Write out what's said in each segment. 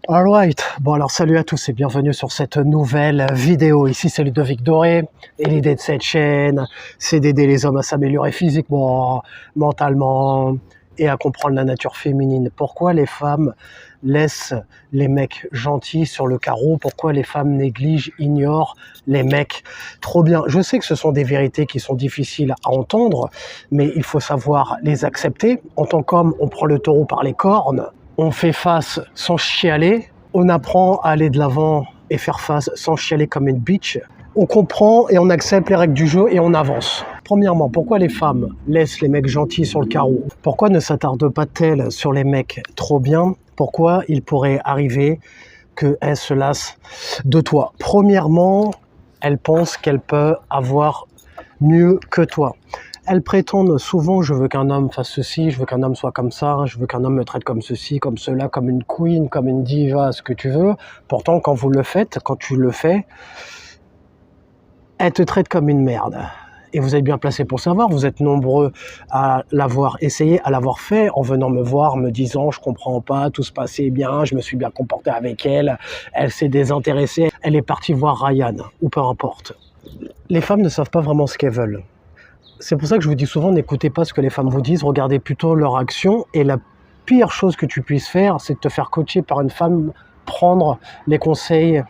Alright, bon alors salut à tous et bienvenue sur cette nouvelle vidéo. Ici c'est Ludovic Doré et l'idée de cette chaîne c'est d'aider les hommes à s'améliorer physiquement, mentalement et à comprendre la nature féminine. Pourquoi les femmes laissent les mecs gentils sur le carreau? Pourquoi les femmes négligent, ignorent les mecs trop bien? Je sais que ce sont des vérités qui sont difficiles à entendre, mais il faut savoir les accepter. En tant qu'homme, on prend le taureau par les cornes. On fait face sans chialer, on apprend à aller de l'avant et faire face sans chialer comme une bitch. On comprend et on accepte les règles du jeu et on avance. Premièrement, pourquoi les femmes laissent les mecs gentils sur le carreau? Pourquoi ne s'attardent pas-elles sur les mecs trop bien? Pourquoi il pourrait arriver qu'elles se lassent de toi? Premièrement, elles pensent qu'elles peuvent avoir mieux que toi. Elles prétendent souvent, je veux qu'un homme fasse ceci, je veux qu'un homme soit comme ça, je veux qu'un homme me traite comme ceci, comme cela, comme une queen, comme une diva, ce que tu veux. Pourtant, quand vous le faites, quand tu le fais, elle te traite comme une merde. Et vous êtes bien placé pour savoir, vous êtes nombreux à l'avoir essayé, à l'avoir fait, en venant me voir, me disant « je comprends pas, tout se passait bien, je me suis bien comporté avec elle, elle s'est désintéressée, elle est partie voir Ryan » ou peu importe. Les femmes ne savent pas vraiment ce qu'elles veulent. C'est pour ça que je vous dis souvent, n'écoutez pas ce que les femmes vous disent, regardez plutôt leur action. Et la pire chose que tu puisses faire, c'est de te faire coacher par une femme, prendre les conseils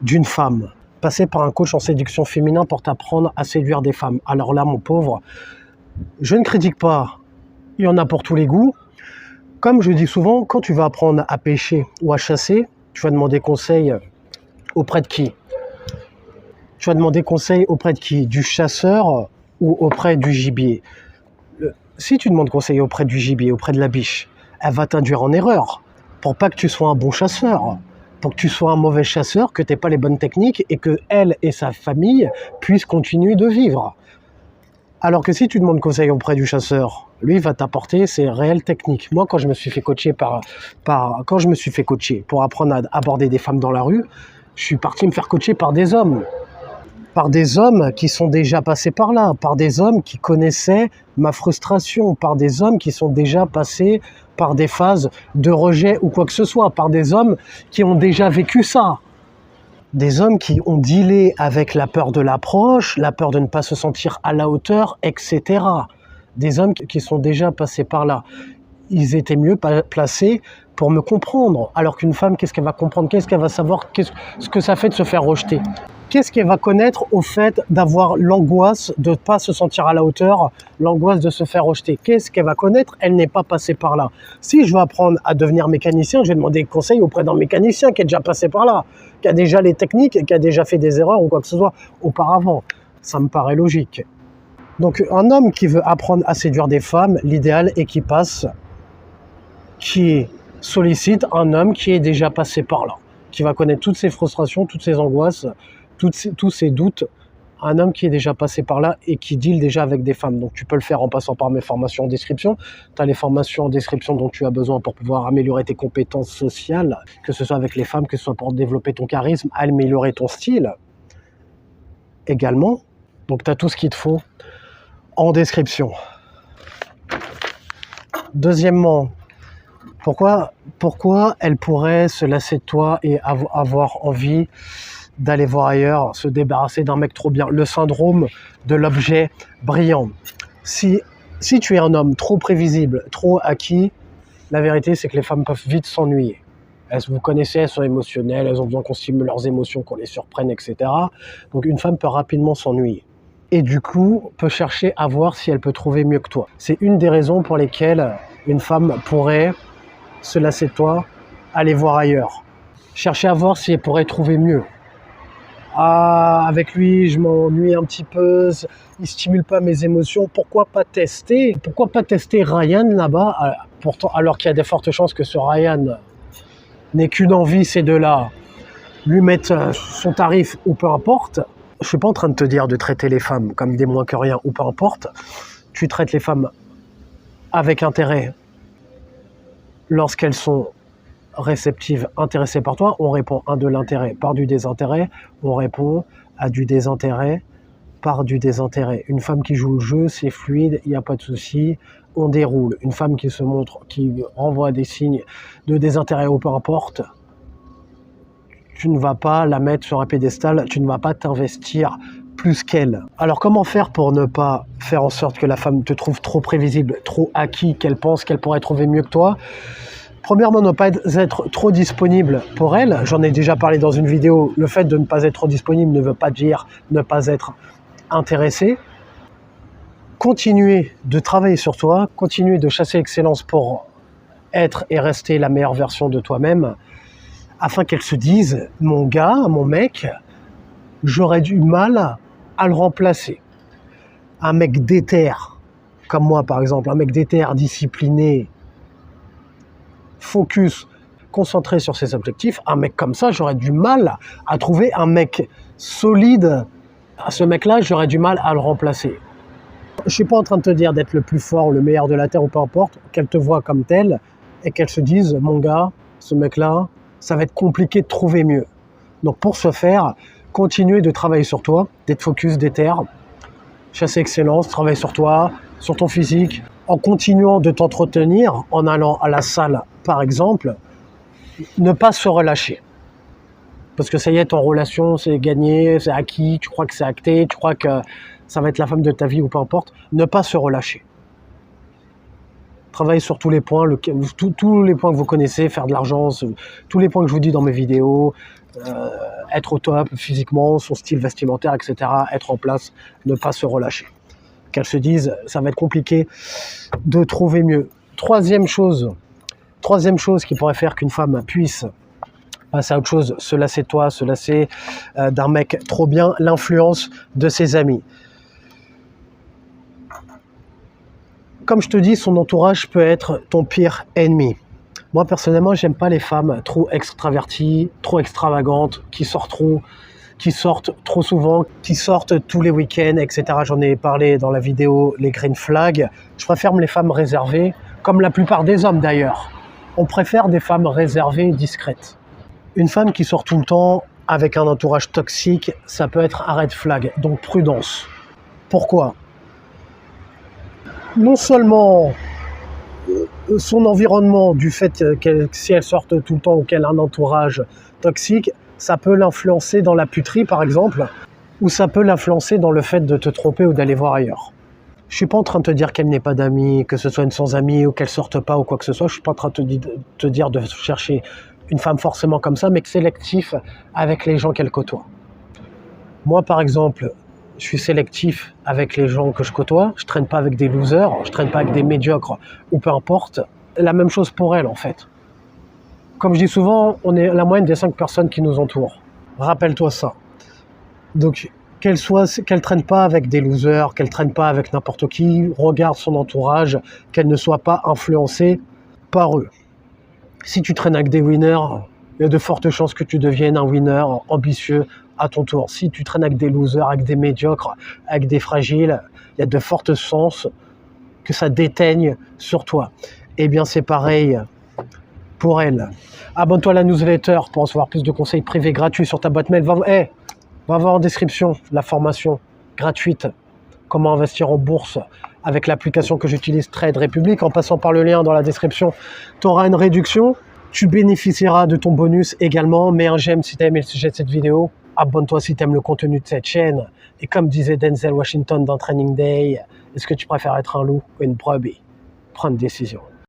d'une femme. Passer par un coach en séduction féminin pour t'apprendre à séduire des femmes. Alors là, mon pauvre, je ne critique pas, il y en a pour tous les goûts. Comme je dis souvent, quand tu vas apprendre à pêcher ou à chasser, tu vas demander conseil auprès de qui? Tu vas demander conseil auprès de qui? Du chasseur ou auprès du gibier. Si tu demandes conseil auprès du gibier, auprès de la biche, elle va t'induire en erreur pour pas que tu sois un bon chasseur, pour que tu sois un mauvais chasseur, que tu n'aies pas les bonnes techniques et que elle et sa famille puissent continuer de vivre. Alors que si tu demandes conseil auprès du chasseur, lui va t'apporter ses réelles techniques. Moi, quand je me suis fait coacher pour apprendre à aborder des femmes dans la rue, je suis parti me faire coacher par des hommes qui sont déjà passés par là, par des hommes qui connaissaient ma frustration, par des hommes qui sont déjà passés par des phases de rejet ou quoi que ce soit, par des hommes qui ont déjà vécu ça. Des hommes qui ont dealé avec la peur de l'approche, la peur de ne pas se sentir à la hauteur, etc. Des hommes qui sont déjà passés par là. Ils étaient mieux placés pour me comprendre. Alors qu'une femme, qu'est-ce qu'elle va comprendre? Qu'est-ce qu'elle va savoir? Ce que ça fait de se faire rejeter? Qu'est-ce qu'elle va connaître au fait d'avoir l'angoisse de ne pas se sentir à la hauteur, l'angoisse de se faire rejeter? Qu'est-ce qu'elle va connaître? Elle n'est pas passée par là. Si je veux apprendre à devenir mécanicien, je vais demander conseil auprès d'un mécanicien qui est déjà passé par là, qui a déjà les techniques, qui a déjà fait des erreurs ou quoi que ce soit auparavant. Ça me paraît logique. Donc un homme qui veut apprendre à séduire des femmes, l'idéal est qu'il sollicite un homme qui est déjà passé par là, qui va connaître toutes ses frustrations, toutes ses angoisses, tous ces doutes, un homme qui est déjà passé par là et qui deal déjà avec des femmes. Donc tu peux le faire en passant par mes formations en description. Tu as les formations en description dont tu as besoin pour pouvoir améliorer tes compétences sociales, que ce soit avec les femmes, que ce soit pour développer ton charisme, améliorer ton style également. Donc tu as tout ce qu'il te faut en description. Deuxièmement, pourquoi elle pourrait se lasser de toi et avoir envie d'aller voir ailleurs, se débarrasser d'un mec trop bien? Le syndrome de l'objet brillant. Si tu es un homme trop prévisible, trop acquis, la vérité c'est que les femmes peuvent vite s'ennuyer. Vous connaissez, elles sont émotionnelles, elles ont besoin qu'on stimule leurs émotions, qu'on les surprenne, etc. Donc une femme peut rapidement s'ennuyer. Et du coup, peut chercher à voir si elle peut trouver mieux que toi. C'est une des raisons pour lesquelles une femme pourrait se lasser de toi, aller voir ailleurs. Chercher à voir si elle pourrait trouver mieux. Ah, avec lui, je m'ennuie un petit peu, il stimule pas mes émotions, pourquoi pas tester Ryan là-bas, pourtant, alors qu'il y a de fortes chances que ce Ryan n'ait qu'une envie, c'est de là, lui mettre son tarif ou peu importe. Je suis pas en train de te dire de traiter les femmes comme des moins que rien ou peu importe. Tu traites les femmes avec intérêt. Lorsqu'elles sont réceptives, intéressées par toi, on répond à de l'intérêt par du désintérêt, on répond à du désintérêt par du désintérêt. Une femme qui joue le jeu, c'est fluide, il n'y a pas de souci, on déroule. Une femme qui se montre, qui renvoie des signes de désintérêt ou peu importe, tu ne vas pas la mettre sur un pédestal, tu ne vas pas t'investir plus qu'elle. Alors comment faire pour ne pas faire en sorte que la femme te trouve trop prévisible, trop acquis, qu'elle pense qu'elle pourrait trouver mieux que toi? Premièrement, ne pas être trop disponible pour elle. J'en ai déjà parlé dans une vidéo. Le fait de ne pas être trop disponible ne veut pas dire ne pas être intéressé. Continuer de travailler sur toi, continuer de chasser l'excellence pour être et rester la meilleure version de toi-même, afin qu'elle se dise, mon gars, mon mec, j'aurais du mal à le remplacer. Un mec déter, comme moi par exemple, un mec déter, discipliné, focus, concentré sur ses objectifs, un mec comme ça, j'aurais du mal à trouver un mec solide. À ce mec-là, j'aurais du mal à le remplacer. Je suis pas en train de te dire d'être le plus fort, le meilleur de la Terre ou peu importe, qu'elle te voit comme tel et qu'elle se dise, mon gars, ce mec-là, ça va être compliqué de trouver mieux. Donc pour ce faire, continuer de travailler sur toi, d'être focus, déter, chasser excellence, travailler sur toi, sur ton physique, en continuant de t'entretenir, en allant à la salle par exemple, ne pas se relâcher. Parce que ça y est, en relation, c'est gagné, c'est acquis, tu crois que c'est acté, tu crois que ça va être la femme de ta vie ou peu importe, ne pas se relâcher. Travailler sur tous les points, tous les points que vous connaissez, faire de l'argent, tous les points que je vous dis dans mes vidéos, être au top physiquement, son style vestimentaire, etc., être en place, ne pas se relâcher. Qu'elle se dise, ça va être compliqué de trouver mieux. Troisième chose qui pourrait faire qu'une femme puisse passer à autre chose, se lasser de toi, se lasser d'un mec trop bien, l'influence de ses amis. Comme je te dis, son entourage peut être ton pire ennemi. Moi, personnellement, j'aime pas les femmes trop extraverties, trop extravagantes, qui sortent trop souvent, qui sortent tous les week-ends, etc. J'en ai parlé dans la vidéo Les Green Flags. Je préfère les femmes réservées, comme la plupart des hommes d'ailleurs. On préfère des femmes réservées et discrètes. Une femme qui sort tout le temps avec un entourage toxique, ça peut être un red flag, donc prudence. Pourquoi ? Non seulement son environnement, du fait que si elle sort tout le temps ou qu'elle a un entourage toxique, ça peut l'influencer dans la puterie par exemple, ou ça peut l'influencer dans le fait de te tromper ou d'aller voir ailleurs. Je suis pas en train de te dire qu'elle n'ait pas d'amis, que ce soit une sans amis ou qu'elle sorte pas ou quoi que ce soit. Je suis pas en train de te dire de chercher une femme forcément comme ça, mais que sélectif avec les gens qu'elle côtoie. Moi par exemple, je suis sélectif avec les gens que je côtoie. Je traîne pas avec des losers, je traîne pas avec des médiocres ou peu importe. La même chose pour elle en fait. Comme je dis souvent, on est la moyenne des 5 personnes qui nous entourent. Rappelle-toi ça. Donc qu'elle traîne pas avec des losers, qu'elle traîne pas avec n'importe qui, regarde son entourage, qu'elle ne soit pas influencée par eux. Si tu traînes avec des winners, il y a de fortes chances que tu deviennes un winner ambitieux à ton tour. Si tu traînes avec des losers, avec des médiocres, avec des fragiles, il y a de fortes chances que ça déteigne sur toi. Eh bien, c'est pareil pour elle. Abonne-toi à la newsletter pour recevoir plus de conseils privés gratuits sur ta boîte mail. Va voir en description la formation gratuite comment investir en bourse avec l'application que j'utilise Trade Republic. En passant par le lien dans la description, tu auras une réduction. Tu bénéficieras de ton bonus également. Mets un j'aime si tu as aimé le sujet de cette vidéo. Abonne-toi si tu aimes le contenu de cette chaîne. Et comme disait Denzel Washington dans Training Day, est-ce que tu préfères être un loup ou une brebis? Prends une décision.